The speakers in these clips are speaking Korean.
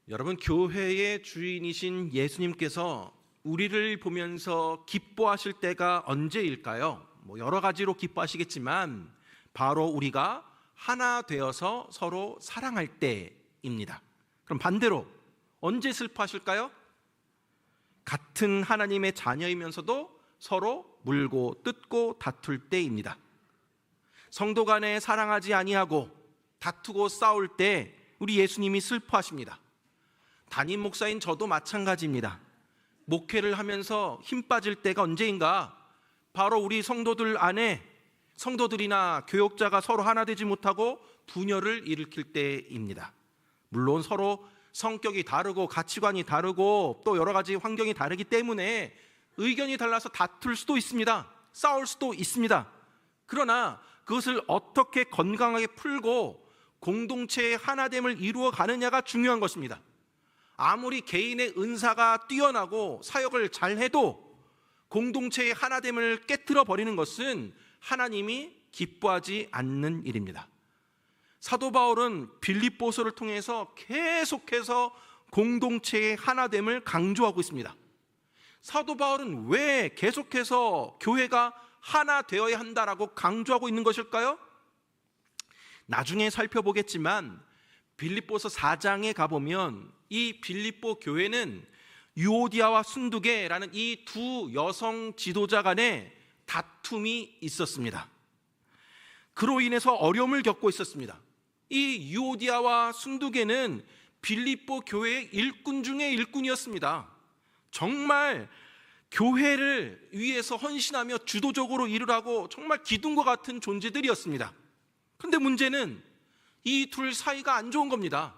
여러분, 교회의 주인이신 예수님께서 우리를 보면서 기뻐하실 때가 언제일까요? 여러 가지로 기뻐하시겠지만 바로 우리가 하나 되어서 서로 사랑할 때입니다. 그럼 반대로 언제 슬퍼하실까요? 같은 하나님의 자녀이면서도 서로 물고 뜯고 다툴 때입니다. 성도 간에 사랑하지 아니하고 다투고 싸울 때 우리 예수님이 슬퍼하십니다. 담임 목사인 저도 마찬가지입니다. 목회를 하면서 힘 빠질 때가 언제인가? 바로 우리 성도들 안에 성도들이나 교역자가 서로 하나 되지 못하고 분열을 일으킬 때입니다. 물론 서로 성격이 다르고 가치관이 다르고 또 여러 가지 환경이 다르기 때문에 의견이 달라서 다툴 수도 있습니다. 싸울 수도 있습니다. 그러나 그것을 어떻게 건강하게 풀고 공동체의 하나됨을 이루어 가느냐가 중요한 것입니다. 아무리 개인의 은사가 뛰어나고 사역을 잘해도 공동체의 하나됨을 깨트려 버리는 것은 하나님이 기뻐하지 않는 일입니다. 사도 바울은 빌립보서를 통해서 계속해서 공동체의 하나됨을 강조하고 있습니다. 사도 바울은 왜 계속해서 교회가 하나 되어야 한다라고 강조하고 있는 것일까요? 나중에 살펴보겠지만 빌립보서 4장에 가보면 이 빌립보 교회는 유오디아와 순두계라는 이 두 여성 지도자 간에 다툼이 있었습니다. 그로 인해서 어려움을 겪고 있었습니다. 이 유오디아와 순두계는 빌립보 교회의 일꾼 중에 일꾼이었습니다. 정말 교회를 위해서 헌신하며 주도적으로 일을 하고 정말 기둥과 같은 존재들이었습니다. 그런데 문제는 이 둘 사이가 안 좋은 겁니다.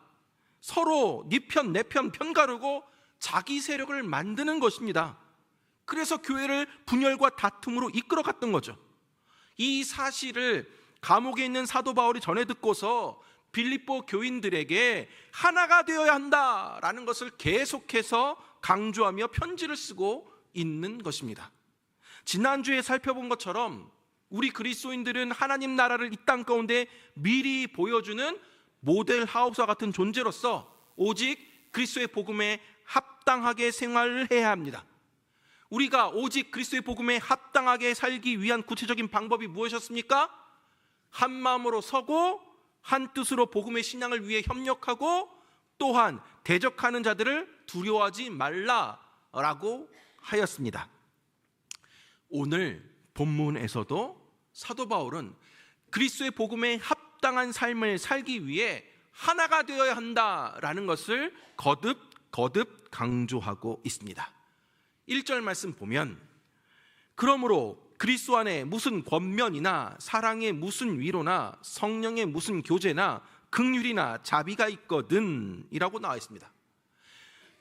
서로 네 편 내 편 편가르고 자기 세력을 만드는 것입니다. 그래서 교회를 분열과 다툼으로 이끌어갔던 거죠. 이 사실을 감옥에 있는 사도 바울이 전해 듣고서 빌립보 교인들에게 하나가 되어야 한다라는 것을 계속해서 강조하며 편지를 쓰고 있는 것입니다. 지난주에 살펴본 것처럼 우리 그리스도인들은 하나님 나라를 이 땅 가운데 미리 보여주는 모델 하우스와 같은 존재로서 오직 그리스도의 복음에 합당하게 생활을 해야 합니다. 우리가 오직 그리스도의 복음에 합당하게 살기 위한 구체적인 방법이 무엇이었습니까? 한 마음으로 서고 한 뜻으로 복음의 신앙을 위해 협력하고 또한 대적하는 자들을 두려워하지 말라라고 하였습니다. 오늘 본문에서도 사도 바울은 그리스도의 복음에 합당한 삶을 살기 위해 하나가 되어야 한다라는 것을 거듭 강조하고 있습니다. 1절 말씀 보면 그러므로 그리스도 안에 무슨 권면이나 사랑의 무슨 위로나 성령의 무슨 교제나 긍휼이나 자비가 있거든 이라고 나와 있습니다.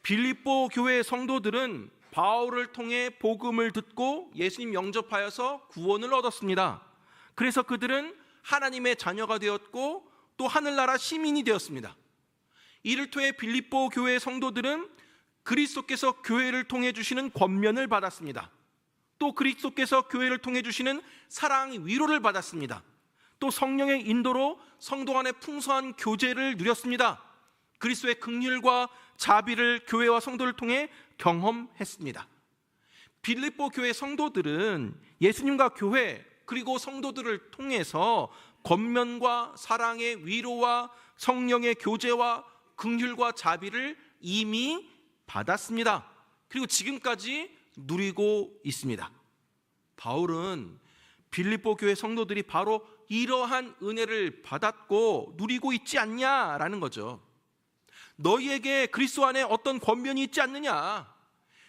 빌립보 교회 성도들은 바울을 통해 복음을 듣고 예수님 영접하여서 구원을 얻었습니다. 그래서 그들은 하나님의 자녀가 되었고 또 하늘나라 시민이 되었습니다. 이를 통해 빌립보 교회 성도들은 그리스도께서 교회를 통해 주시는 권면을 받았습니다. 또 그리스도께서 교회를 통해 주시는 사랑 위로를 받았습니다. 또 성령의 인도로 성도 간의 풍성한 교제를 누렸습니다. 그리스도의 긍휼과 자비를 교회와 성도를 통해 경험했습니다. 빌립보 교회 성도들은 예수님과 교회 그리고 성도들을 통해서 권면과 사랑의 위로와 성령의 교제와 긍휼과 자비를 이미 받았습니다. 그리고 지금까지 누리고 있습니다. 바울은 빌립보 교회 성도들이 바로 이러한 은혜를 받았고 누리고 있지 않냐라는 거죠. 너희에게 그리스도 안에 어떤 권면이 있지 않느냐,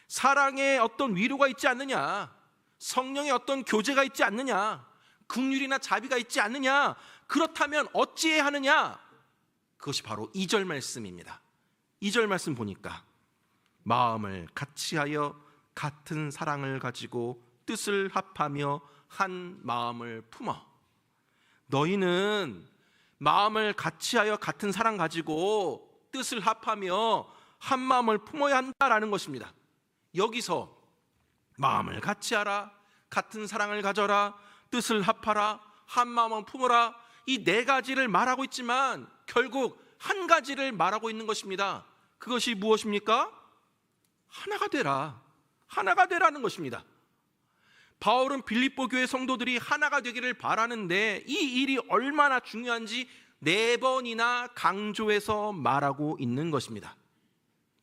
사랑의 어떤 위로가 있지 않느냐, 성령의 어떤 교제가 있지 않느냐, 긍휼이나 자비가 있지 않느냐, 그렇다면 어찌해야 하느냐? 그것이 바로 2절 말씀입니다. 2절 말씀 보니까 마음을 같이하여 같은 사랑을 가지고 뜻을 합하며 한 마음을 품어. 너희는 마음을 같이하여 같은 사랑 가지고 뜻을 합하며 한 마음을 품어야 한다라는 것입니다. 여기서 마음을 같이하라, 같은 사랑을 가져라, 뜻을 합하라, 한 마음을 품어라, 이 네 가지를 말하고 있지만 결국 한 가지를 말하고 있는 것입니다. 그것이 무엇입니까? 하나가 되라. 하나가 되라는 것입니다. 바울은 빌립보 교회 성도들이 하나가 되기를 바라는데 이 일이 얼마나 중요한지 4번이나 강조해서 말하고 있는 것입니다.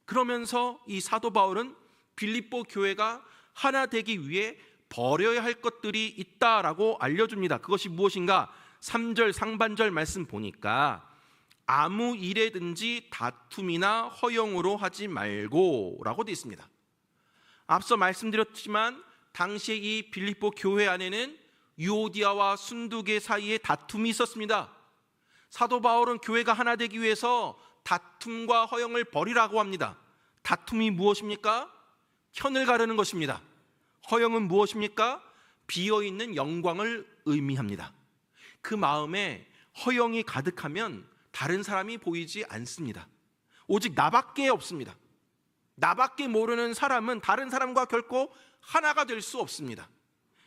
그러면서 이 사도 바울은 빌립보 교회가 하나 되기 위해 버려야 할 것들이 있다라고 알려줍니다. 그것이 무엇인가? 3절 상반절 말씀 보니까 아무 일에든지 다툼이나 허영으로 하지 말고 라고 되어 있습니다. 앞서 말씀드렸지만 당시에 이 빌립보 교회 안에는 유오디아와 순두계 사이에 다툼이 있었습니다. 사도 바울은 교회가 하나 되기 위해서 다툼과 허영을 버리라고 합니다. 다툼이 무엇입니까? 편을 가르는 것입니다. 허영은 무엇입니까? 비어있는 영광을 의미합니다. 그 마음에 허영이 가득하면 다른 사람이 보이지 않습니다. 오직 나밖에 없습니다. 나밖에 모르는 사람은 다른 사람과 결코 하나가 될 수 없습니다.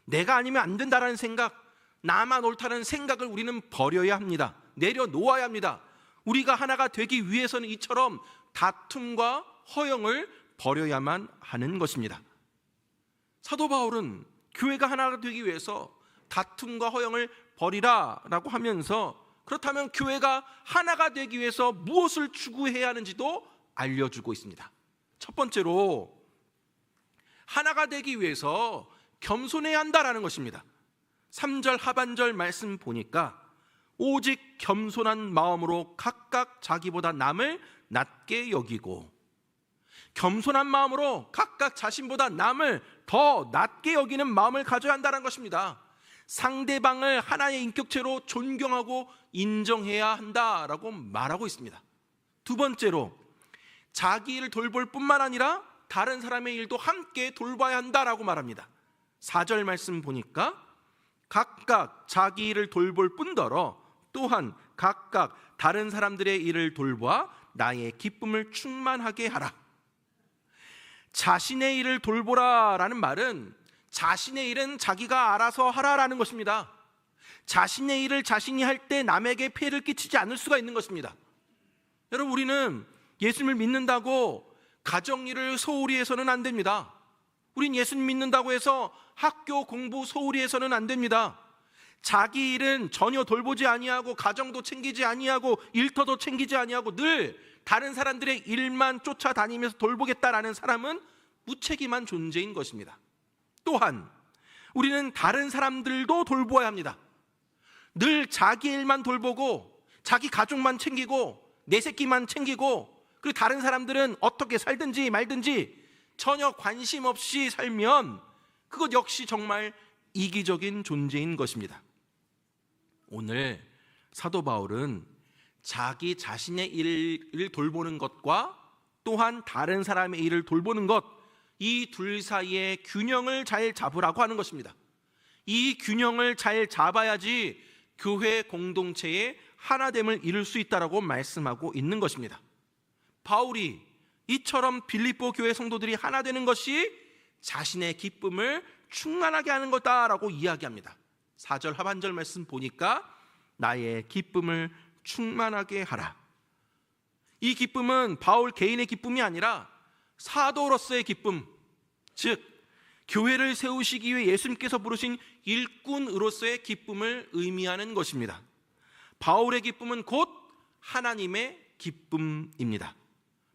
내가 아니면 안 된다는 생각, 나만 옳다는 생각을 우리는 버려야 합니다. 내려놓아야 합니다. 우리가 하나가 되기 위해서는 이처럼 다툼과 허영을 버려야만 하는 것입니다. 사도 바울은 교회가 하나가 되기 위해서 다툼과 허영을 버리라라고 하면서 그렇다면 교회가 하나가 되기 위해서 무엇을 추구해야 하는지도 알려주고 있습니다. 첫 번째로 하나가 되기 위해서 겸손해야 한다라는 것입니다. 3절 하반절 말씀 보니까 오직 겸손한 마음으로 각각 자기보다 남을 낮게 여기고, 겸손한 마음으로 각각 자신보다 남을 더 낮게 여기는 마음을 가져야 한다는 것입니다. 상대방을 하나의 인격체로 존경하고 인정해야 한다라고 말하고 있습니다. 두 번째로 자기 일을 돌볼 뿐만 아니라 다른 사람의 일도 함께 돌봐야 한다라고 말합니다. 4절 말씀 보니까 각각 자기 일을 돌볼 뿐더러 또한 각각 다른 사람들의 일을 돌보아 나의 기쁨을 충만하게 하라. 자신의 일을 돌보라라는 말은 자신의 일은 자기가 알아서 하라라는 것입니다. 자신의 일을 자신이 할 때 남에게 피해를 끼치지 않을 수가 있는 것입니다. 여러분, 우리는 예수님을 믿는다고 가정 일을 소홀히 해서는 안 됩니다. 우린 예수님 믿는다고 해서 학교 공부 소홀히 해서는 안 됩니다. 자기 일은 전혀 돌보지 아니하고 가정도 챙기지 아니하고 일터도 챙기지 아니하고 늘 다른 사람들의 일만 쫓아다니면서 돌보겠다라는 사람은 무책임한 존재인 것입니다. 또한 우리는 다른 사람들도 돌보아야 합니다. 늘 자기 일만 돌보고 자기 가족만 챙기고 내 새끼만 챙기고 그리고 다른 사람들은 어떻게 살든지 말든지 전혀 관심 없이 살면 그것 역시 정말 이기적인 존재인 것입니다. 오늘 사도 바울은 자기 자신의 일을 돌보는 것과 또한 다른 사람의 일을 돌보는 것, 이 둘 사이의 균형을 잘 잡으라고 하는 것입니다. 이 균형을 잘 잡아야지 교회 공동체의 하나됨을 이룰 수 있다라고 말씀하고 있는 것입니다. 바울이 이처럼 빌립보 교회 성도들이 하나 되는 것이 자신의 기쁨을 충만하게 하는 거다라고 이야기합니다. 4절 하반절 말씀 보니까 나의 기쁨을 충만하게 하라. 이 기쁨은 바울 개인의 기쁨이 아니라 사도로서의 기쁨, 즉 교회를 세우시기 위해 예수님께서 부르신 일꾼으로서의 기쁨을 의미하는 것입니다. 바울의 기쁨은 곧 하나님의 기쁨입니다.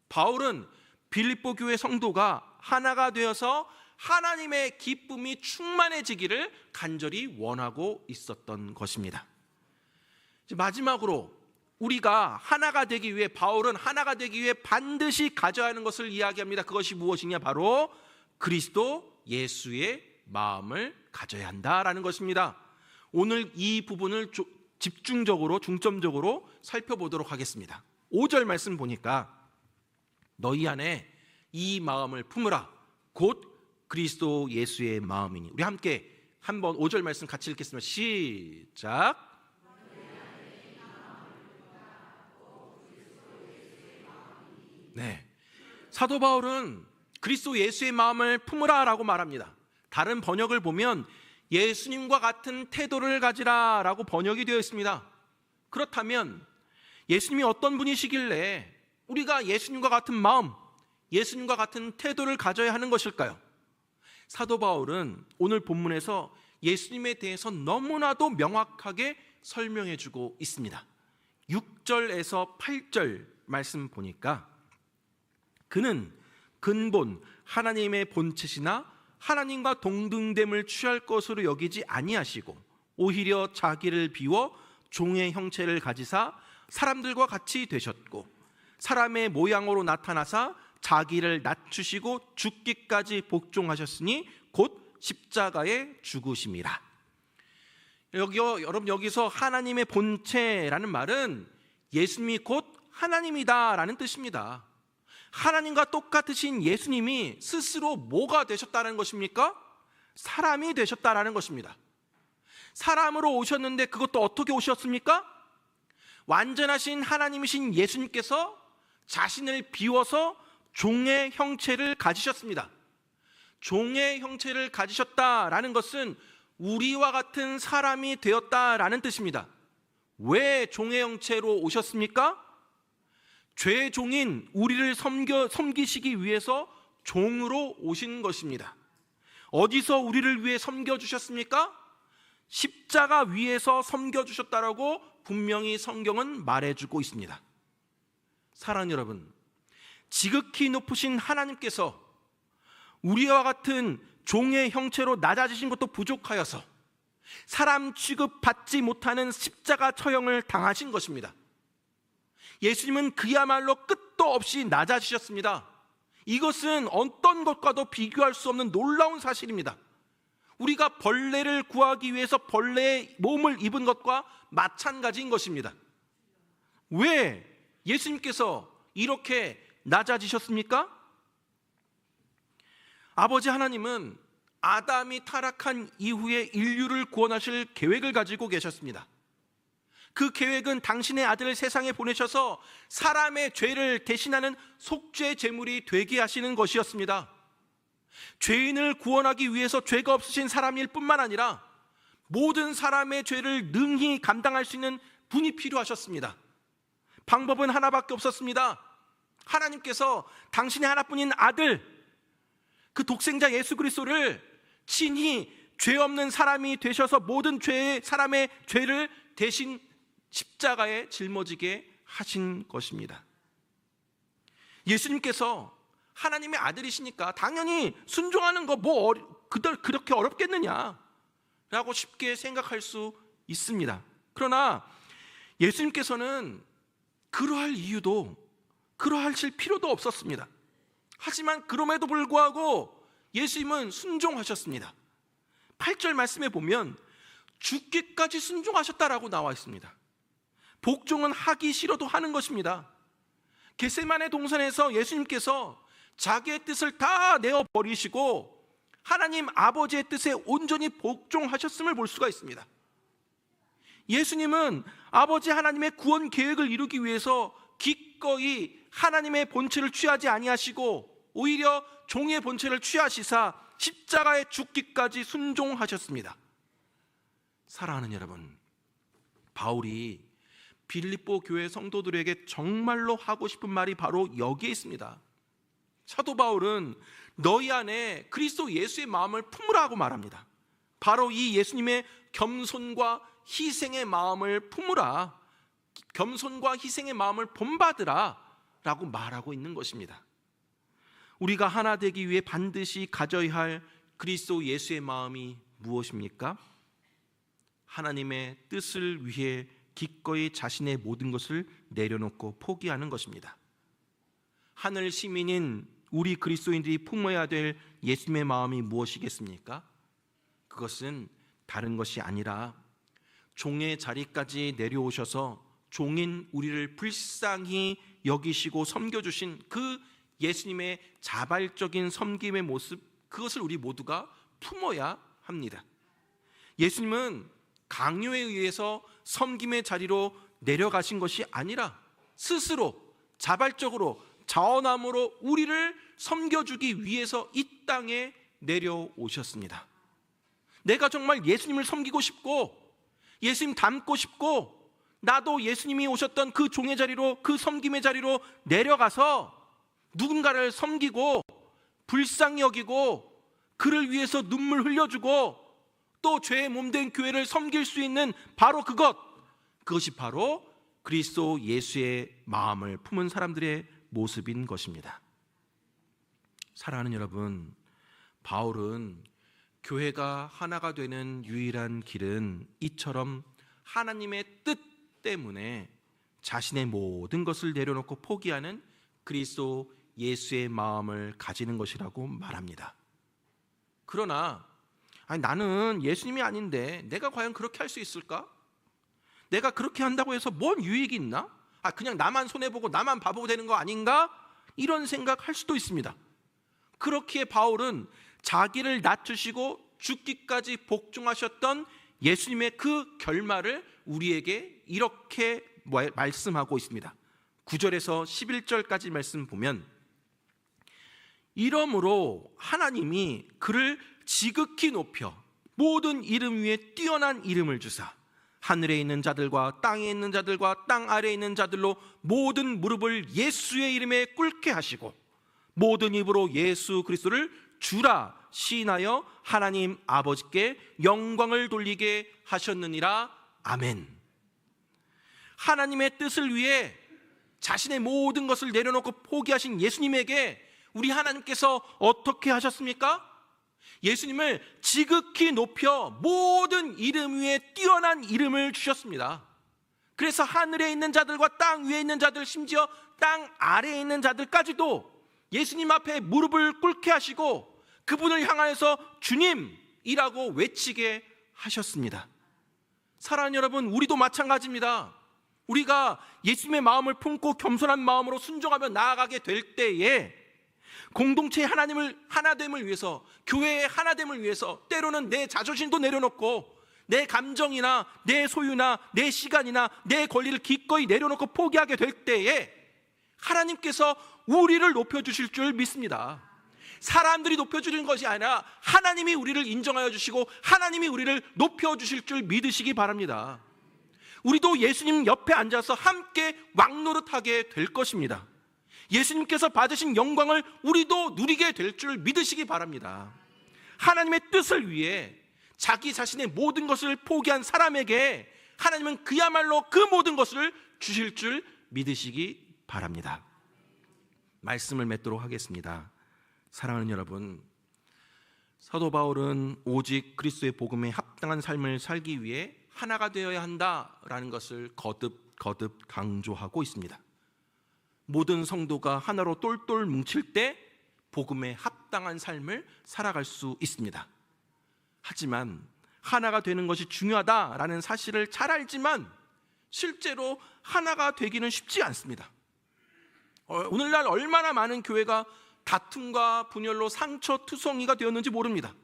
바울은 빌립보 교회 성도가 하나가 되어서 하나님의 기쁨이 충만해지기를 간절히 원하고 있었던 것입니다. 마지막으로 우리가 하나가 되기 위해, 바울은 하나가 되기 위해 반드시 가져야 하는 것을 이야기합니다. 그것이 무엇이냐? 바로 그리스도 예수의 마음을 가져야 한다라는 것입니다. 오늘 이 부분을 집중적으로 중점적으로 살펴보도록 하겠습니다. 5절 말씀 보니까 너희 안에 이 마음을 품으라 곧 그리스도 예수의 마음이니. 우리 함께 한번 5절 말씀 같이 읽겠습니다. 시작. 네, 사도 바울은 그리스도 예수의 마음을 품으라라고 말합니다. 다른 번역을 보면 예수님과 같은 태도를 가지라라고 번역이 되어 있습니다. 그렇다면 예수님이 어떤 분이시길래 우리가 예수님과 같은 마음, 예수님과 같은 태도를 가져야 하는 것일까요? 사도 바울은 오늘 본문에서 예수님에 대해서 너무나도 명확하게 설명해 주고 있습니다. 6절에서 8절 말씀 보니까 그는 근본 하나님의 본체시나 하나님과 동등됨을 취할 것으로 여기지 아니하시고 오히려 자기를 비워 종의 형체를 가지사 사람들과 같이 되셨고 사람의 모양으로 나타나사 자기를 낮추시고 죽기까지 복종하셨으니 곧 십자가에 죽으심이라. 여러분, 여기서 하나님의 본체라는 말은 예수님이 곧 하나님이다라는 뜻입니다. 하나님과 똑같으신 예수님이 스스로 뭐가 되셨다는 것입니까? 사람이 되셨다라는 것입니다. 사람으로 오셨는데 그것도 어떻게 오셨습니까? 완전하신 하나님이신 예수님께서 자신을 비워서 종의 형체를 가지셨습니다. 종의 형체를 가지셨다라는 것은 우리와 같은 사람이 되었다라는 뜻입니다. 왜 종의 형체로 오셨습니까? 죄의 종인 우리를 섬기시기 위해서 종으로 오신 것입니다. 어디서 우리를 위해 섬겨주셨습니까? 십자가 위에서 섬겨주셨다라고 분명히 성경은 말해주고 있습니다. 사랑하는 여러분, 지극히 높으신 하나님께서 우리와 같은 종의 형체로 낮아지신 것도 부족하여서 사람 취급받지 못하는 십자가 처형을 당하신 것입니다. 예수님은 그야말로 끝도 없이 낮아지셨습니다. 이것은 어떤 것과도 비교할 수 없는 놀라운 사실입니다. 우리가 벌레를 구하기 위해서 벌레의 몸을 입은 것과 마찬가지인 것입니다. 왜 예수님께서 이렇게 낮아지셨습니까? 아버지 하나님은 아담이 타락한 이후에 인류를 구원하실 계획을 가지고 계셨습니다. 그 계획은 당신의 아들을 세상에 보내셔서 사람의 죄를 대신하는 속죄 제물이 되게 하시는 것이었습니다. 죄인을 구원하기 위해서 죄가 없으신 사람일 뿐만 아니라 모든 사람의 죄를 능히 감당할 수 있는 분이 필요하셨습니다. 방법은 하나밖에 없었습니다. 하나님께서 당신의 하나뿐인 아들, 그 독생자 예수 그리스도를 친히 죄 없는 사람이 되셔서 모든 사람의 죄를 대신 십자가에 짊어지게 하신 것입니다. 예수님께서 하나님의 아들이시니까 당연히 순종하는 거 그렇게 어렵겠느냐 라고 쉽게 생각할 수 있습니다. 그러나 예수님께서는 그러하실 필요도 없었습니다. 하지만 그럼에도 불구하고 예수님은 순종하셨습니다. 8절 말씀에 보면 죽기까지 순종하셨다라고 나와 있습니다. 복종은 하기 싫어도 하는 것입니다. 겟세마네 동산에서 예수님께서 자기의 뜻을 다 내어버리시고 하나님 아버지의 뜻에 온전히 복종하셨음을 볼 수가 있습니다. 예수님은 아버지 하나님의 구원 계획을 이루기 위해서 기꺼이 하나님의 본체를 취하지 아니하시고 오히려 종의 본체를 취하시사 십자가에 죽기까지 순종하셨습니다. 사랑하는 여러분, 바울이 빌립보 교회 성도들에게 정말로 하고 싶은 말이 바로 여기에 있습니다. 사도 바울은 너희 안에 그리스도 예수의 마음을 품으라고 말합니다. 바로 이 예수님의 겸손과 희생의 마음을 품으라, 겸손과 희생의 마음을 본받으라 라고 말하고 있는 것입니다. 우리가 하나 되기 위해 반드시 가져야 할 그리스도 예수의 마음이 무엇입니까? 하나님의 뜻을 위해 기꺼이 자신의 모든 것을 내려놓고 포기하는 것입니다. 하늘 시민인 우리 그리스도인들이 품어야 될 예수님의 마음이 무엇이겠습니까? 그것은 다른 것이 아니라 종의 자리까지 내려오셔서 종인 우리를 불쌍히 여기시고 섬겨주신 그 예수님의 자발적인 섬김의 모습, 그것을 우리 모두가 품어야 합니다. 예수님은 강요에 의해서 섬김의 자리로 내려가신 것이 아니라 스스로 자발적으로 자원함으로 우리를 섬겨주기 위해서 이 땅에 내려오셨습니다. 내가 정말 예수님을 섬기고 싶고 예수님 닮고 싶고 나도 예수님이 오셨던 그 종의 자리로, 그 섬김의 자리로 내려가서 누군가를 섬기고 불쌍히 여기고 그를 위해서 눈물 흘려주고 또 죄의 몸된 교회를 섬길 수 있는 바로 그것이 바로 그리스도 예수의 마음을 품은 사람들의 모습인 것입니다. 사랑하는 여러분, 바울은 교회가 하나가 되는 유일한 길은 이처럼 하나님의 뜻 때문에 자신의 모든 것을 내려놓고 포기하는 그리스도 예수의 마음을 가지는 것이라고 말합니다. 그러나 나는 예수님이 아닌데 내가 과연 그렇게 할 수 있을까? 내가 그렇게 한다고 해서 뭔 유익이 있나? 그냥 나만 손해보고 나만 바보 되는 거 아닌가? 이런 생각할 수도 있습니다. 그렇기에 바울은 자기를 낮추시고 죽기까지 복종하셨던 예수님의 그 결말을 우리에게 이렇게 말씀하고 있습니다. 9절에서 11절까지 말씀 보면, 이러므로 하나님이 그를 지극히 높여 모든 이름 위에 뛰어난 이름을 주사 하늘에 있는 자들과 땅에 있는 자들과 땅 아래에 있는 자들로 모든 무릎을 예수의 이름에 꿇게 하시고 모든 입으로 예수 그리스도를 주라 시인하여 하나님 아버지께 영광을 돌리게 하셨느니라. 아멘. 하나님의 뜻을 위해 자신의 모든 것을 내려놓고 포기하신 예수님에게 우리 하나님께서 어떻게 하셨습니까? 예수님을 지극히 높여 모든 이름 위에 뛰어난 이름을 주셨습니다. 그래서 하늘에 있는 자들과 땅 위에 있는 자들, 심지어 땅 아래에 있는 자들까지도 예수님 앞에 무릎을 꿇게 하시고 그분을 향하여서 주님이라고 외치게 하셨습니다. 사랑하는 여러분, 우리도 마찬가지입니다. 우리가 예수님의 마음을 품고 겸손한 마음으로 순종하며 나아가게 될 때에 공동체의 하나됨을 위해서, 교회의 하나됨을 위해서 때로는 내 자존심도 내려놓고 내 감정이나 내 소유나 내 시간이나 내 권리를 기꺼이 내려놓고 포기하게 될 때에 하나님께서 우리를 높여주실 줄 믿습니다. 사람들이 높여주는 것이 아니라 하나님이 우리를 인정하여 주시고 하나님이 우리를 높여주실 줄 믿으시기 바랍니다. 우리도 예수님 옆에 앉아서 함께 왕노릇하게 될 것입니다. 예수님께서 받으신 영광을 우리도 누리게 될 줄 믿으시기 바랍니다. 하나님의 뜻을 위해 자기 자신의 모든 것을 포기한 사람에게 하나님은 그야말로 그 모든 것을 주실 줄 믿으시기 바랍니다. 말씀을 맺도록 하겠습니다. 사랑하는 여러분, 사도 바울은 오직 그리스도의 복음에 합당한 삶을 살기 위해 하나가 되어야 한다라는 것을 거듭 강조하고 있습니다. 모든 성도가 하나로 똘똘 뭉칠 때 복음에 합당한 삶을 살아갈 수 있습니다. 하지만 하나가 되는 것이 중요하다라는 사실을 잘 알지만 실제로 하나가 되기는 쉽지 않습니다. 오늘날 얼마나 많은 교회가 다툼과 분열로 상처투성이가 되었는지 모릅니다.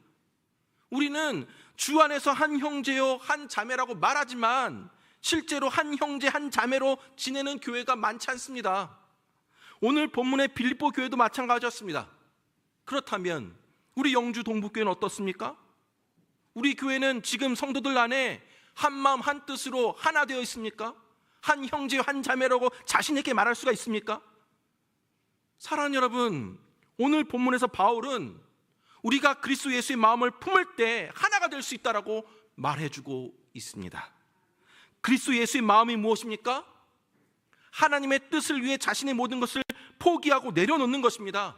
우리는 주 안에서 한 형제요 한 자매라고 말하지만 실제로 한 형제 한 자매로 지내는 교회가 많지 않습니다. 오늘 본문의 빌립보 교회도 마찬가지였습니다. 그렇다면 우리 영주 동북교회는 어떻습니까? 우리 교회는 지금 성도들 안에 한 마음 한 뜻으로 하나 되어 있습니까? 한 형제 한 자매라고 자신 있게 말할 수가 있습니까? 사랑하는 여러분, 오늘 본문에서 바울은 우리가 그리스도 예수의 마음을 품을 때 하나가 될 수 있다라고 말해주고 있습니다. 그리스도 예수의 마음이 무엇입니까? 하나님의 뜻을 위해 자신의 모든 것을 포기하고 내려놓는 것입니다.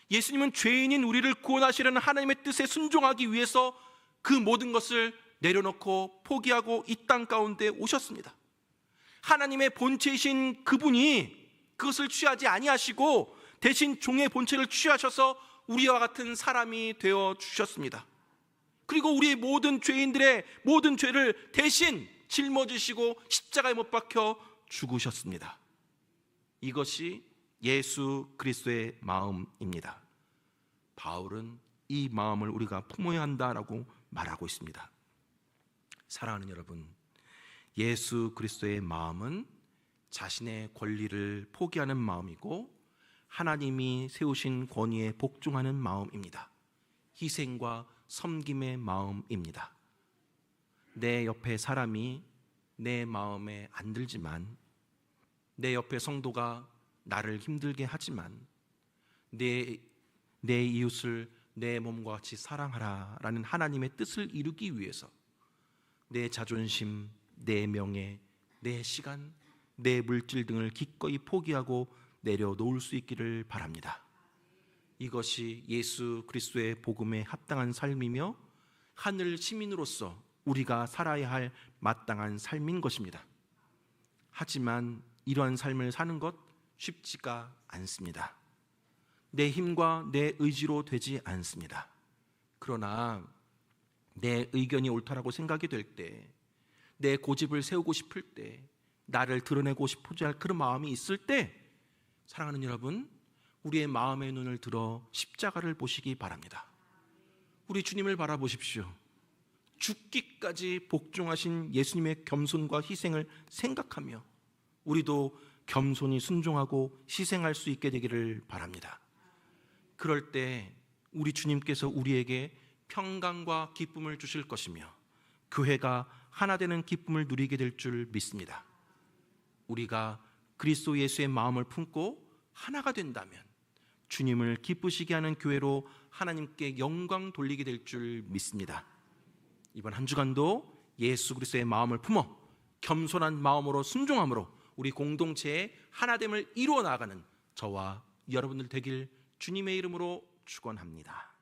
예수님은 죄인인 우리를 구원하시려는 하나님의 뜻에 순종하기 위해서 그 모든 것을 내려놓고 포기하고 이 땅 가운데 오셨습니다. 하나님의 본체이신 그분이 그것을 취하지 아니하시고 대신 종의 본체를 취하셔서 우리와 같은 사람이 되어 주셨습니다. 그리고 우리의 모든 죄인들의 모든 죄를 대신 짊어지시고 십자가에 못 박혀 죽으셨습니다. 이것이 예수 그리스도의 마음입니다. 바울은 이 마음을 우리가 품어야 한다라고 말하고 있습니다. 사랑하는 여러분, 예수 그리스도의 마음은 자신의 권리를 포기하는 마음이고 하나님이 세우신 권위에 복종하는 마음입니다. 희생과 섬김의 마음입니다. 내 옆에 사람이 내 마음에 안 들지만, 내 옆에 성도가 나를 힘들게 하지만 내 이웃을 내 몸과 같이 사랑하라라는 하나님의 뜻을 이루기 위해서 내 자존심, 내 명예, 내 시간, 내 물질 등을 기꺼이 포기하고 내려놓을 수 있기를 바랍니다. 이것이 예수 그리스도의 복음에 합당한 삶이며 하늘 시민으로서 우리가 살아야 할 마땅한 삶인 것입니다. 하지만 이러한 삶을 사는 것 쉽지가 않습니다. 내 힘과 내 의지로 되지 않습니다. 그러나 내 의견이 옳다라고 생각이 될 때, 내 고집을 세우고 싶을 때, 나를 드러내고 싶어야 할 그런 마음이 있을 때, 사랑하는 여러분, 우리의 마음의 눈을 들어 십자가를 보시기 바랍니다. 우리 주님을 바라보십시오. 죽기까지 복종하신 예수님의 겸손과 희생을 생각하며 우리도 겸손히 순종하고 희생할 수 있게 되기를 바랍니다. 그럴 때 우리 주님께서 우리에게 평강과 기쁨을 주실 것이며 교회가 하나 되는 기쁨을 누리게 될 줄 믿습니다. 우리가 그리스도 예수의 마음을 품고 하나가 된다면 주님을 기쁘시게 하는 교회로 하나님께 영광 돌리게 될 줄 믿습니다. 이번 한 주간도 예수 그리스도의 마음을 품어 겸손한 마음으로 순종함으로 우리 공동체의 하나됨을 이루어 나가는 저와 여러분들 되길 주님의 이름으로 축원합니다.